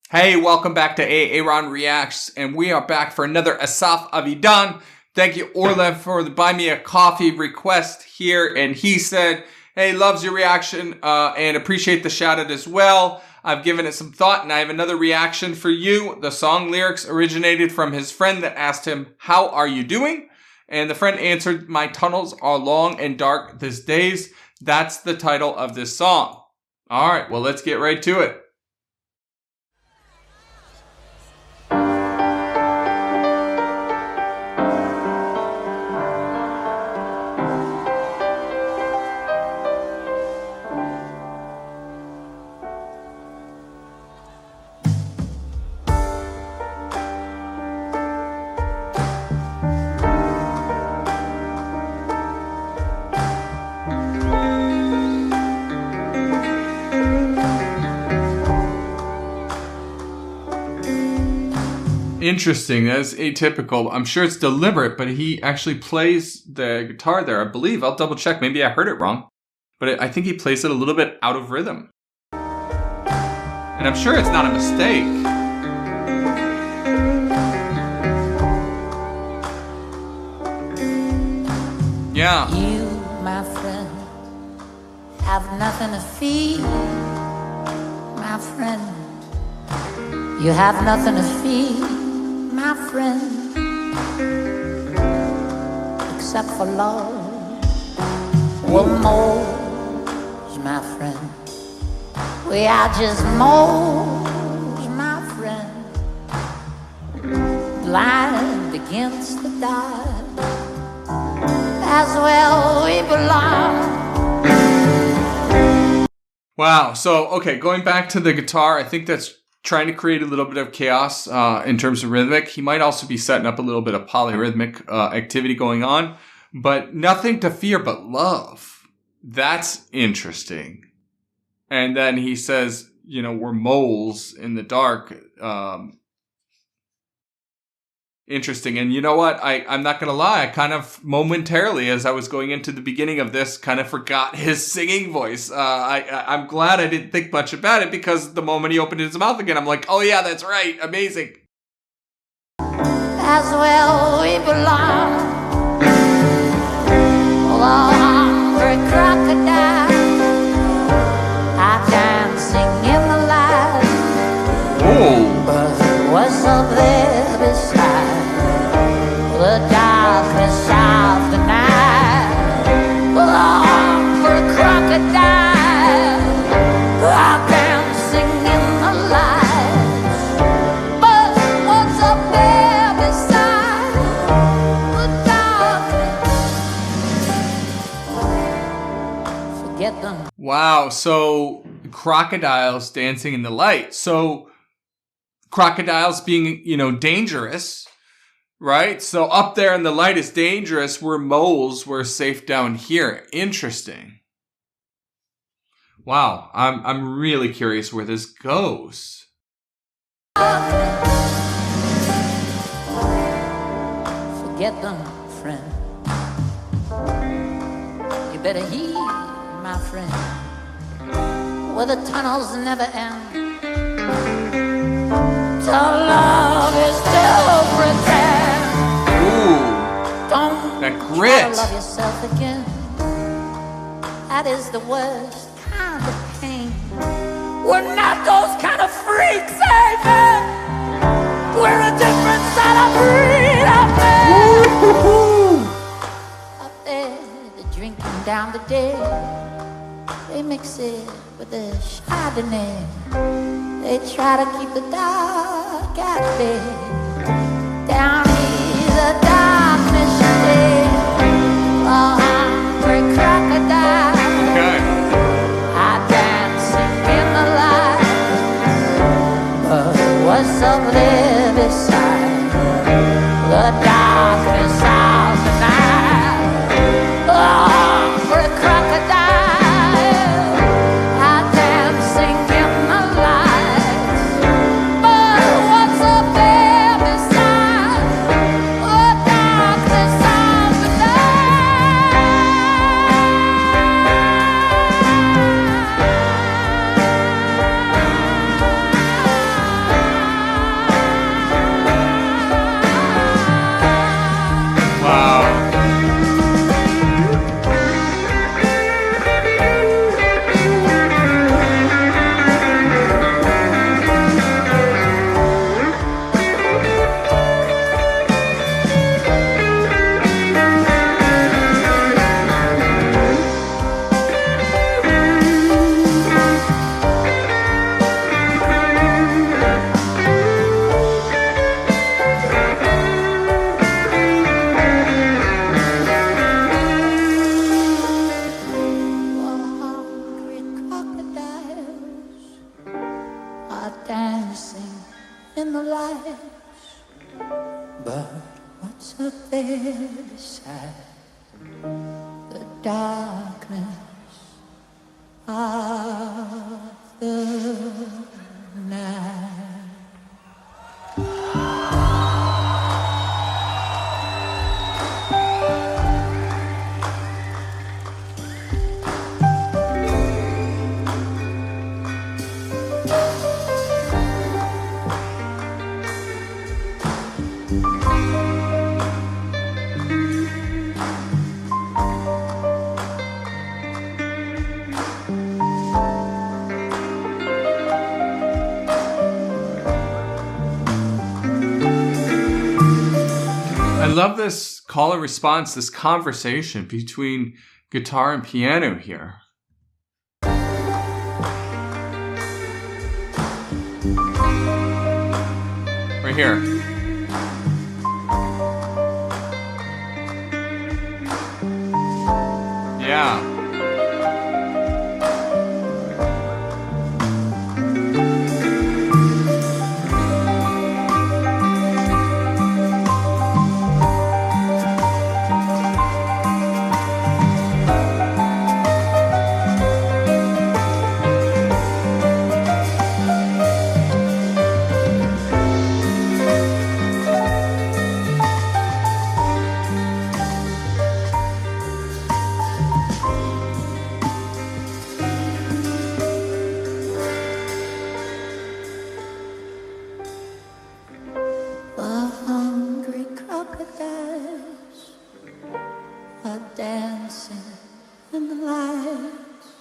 Hey, welcome back to A-Aron Reacts, and we are back for another Asaf Avidan. Thank you, Orlev, for the Buy Me a Coffee request here, and he said, hey, loves your reaction and appreciate the shout out as well. I've given it some thought, and I have another reaction for you. The song lyrics originated from his friend that asked him, how are you doing? And the friend answered, my tunnels are long and dark these days. That's the title of this song. All right, well, let's get right to it. Interesting. That's atypical. I'm sure it's deliberate, but he actually plays the guitar there, I believe. I'll double check. Maybe I heard it wrong. But I think he plays it a little bit out of rhythm. And I'm sure it's not a mistake. Yeah. You, my friend, have nothing to fear, my friend. You have nothing to fear, my friend, except for love. We're moles, my friend. We are just moles, my friend. Blind against the dark, as well we belong. Wow. So, okay, going back to the guitar, I think that's trying to create a little bit of chaos in terms of rhythmic. He might also be setting up a little bit of polyrhythmic activity going on, but nothing to fear but love. That's interesting. And then he says, you know, we're moles in the dark. Interesting. And you know what? I'm not going to lie. I kind of momentarily, as I was going into the beginning of this, kind of forgot his singing voice. I'm glad I didn't think much about it, because the moment he opened his mouth again, I'm like, oh yeah, that's right. Amazing. As well we belong. Along for a crocodile, I dancing in the light. Oh. But what's up there beside the darkness of the night? Along for a crocodile, I'm dancing in the lights. But what's up there beside the darkness? Forget them. Wow. So crocodiles dancing in the light. So crocodiles being, you know, dangerous, right? So up there in the light is dangerous. We're moles. We're safe down here. Interesting. Wow. I'm really curious where this goes. Forget them, friend. You better heed, my friend, where the tunnels never end. So love is to pretend. Ooh, Don't that try grit. to love yourself again. That is the worst kind of pain. We're not those kind of freaks, amen. We're a different sort of breed up there. Up there, they're drinking down the day. They mix it with the Chardonnay. They try to keep the dark at bay. Down here, the darkness stays. Oh, hungry crocodile. Okay. I dancing in the light. But what's up there beside the darkness of the night? Oh, hungry crocodile. dancing in the lights, but what's up there beside the darkness of the night? I love this call and response, this conversation between guitar and piano here. Right here. Yeah. The hungry crocodiles are dancing in the lights,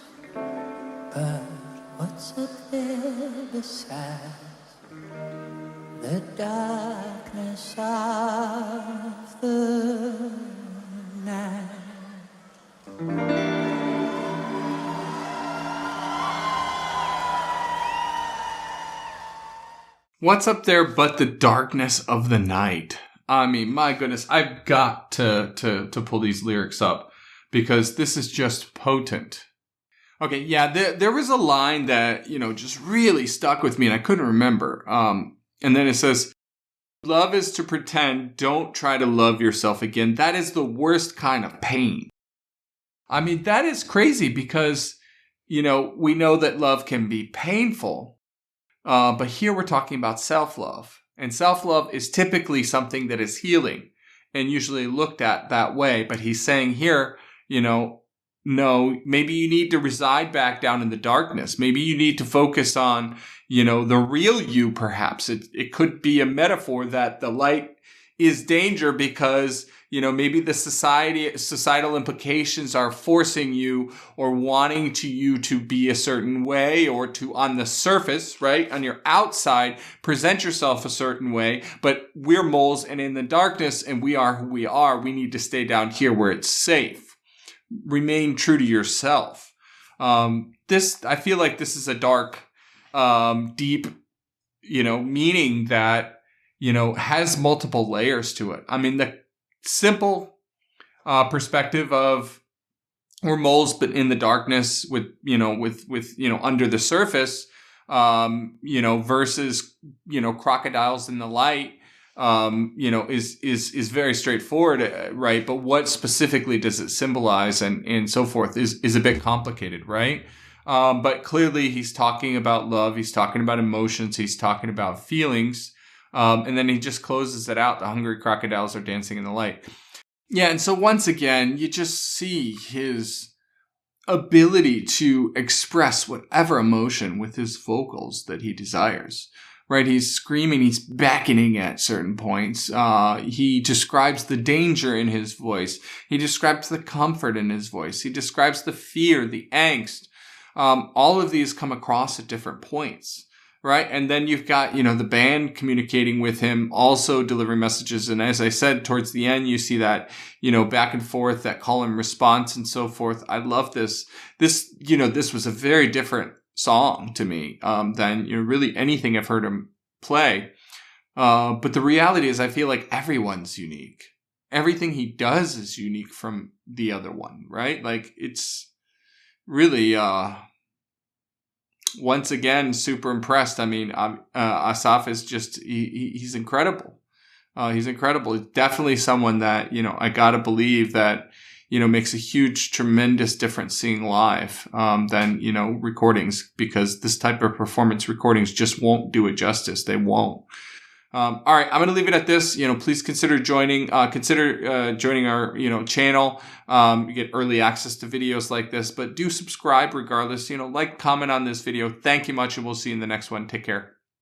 but what's up there beside the darkness of the night? What's up there but the darkness of the night? I mean, my goodness, I've got to pull these lyrics up because this is just potent. Okay, yeah, there was a line that, just really stuck with me and I couldn't remember. And then it says, love is to pretend, don't try to love yourself again. That is the worst kind of pain. I mean, that is crazy because, we know that love can be painful. But here we're talking about self-love. And self-love is typically something that is healing and usually looked at that way. But he's saying here, no, maybe you need to reside back down in the darkness. Maybe you need to focus on, the real you, perhaps. It could be a metaphor that the light is danger because, maybe the societal implications are forcing you or wanting you to be a certain way or to, on the surface, right, on your outside, present yourself a certain way. But we're moles and in the darkness and we are who we are. We need to stay down here where it's safe. Remain true to yourself. I feel like this is a dark, deep, meaning that, has multiple layers to it. I mean, the simple perspective of we're moles, but in the darkness with under the surface, versus, crocodiles in the light, is very straightforward, right? But what specifically does it symbolize and so forth is a bit complicated, right? But clearly he's talking about love. He's talking about emotions. He's talking about feelings. And then he just closes it out. The hungry crocodiles are dancing in the light. Yeah. And so once again, you just see his ability to express whatever emotion with his vocals that he desires, right? He's screaming, he's beckoning at certain points. He describes the danger in his voice. He describes the comfort in his voice. He describes the fear, the angst. All of these come across at different points. Right. And then you've got, the band communicating with him, also delivering messages. And as I said, towards the end, you see that, back and forth, that call and response and so forth. I love this. This was a very different song to me, than, really anything I've heard him play. But the reality is I feel like everyone's unique. Everything he does is unique from the other one, right? Like it's really, once again, super impressed. I mean, Asaf is just, he's incredible. He's incredible. He's definitely someone that, I gotta believe that, makes a huge, tremendous difference seeing live, than, recordings, because this type of performance recordings just won't do it justice. They won't. All right, I'm going to leave it at this. Please consider joining our, channel. You get early access to videos like this, but do subscribe regardless. Like, comment on this video. Thank you much, and we'll see you in the next one. Take care.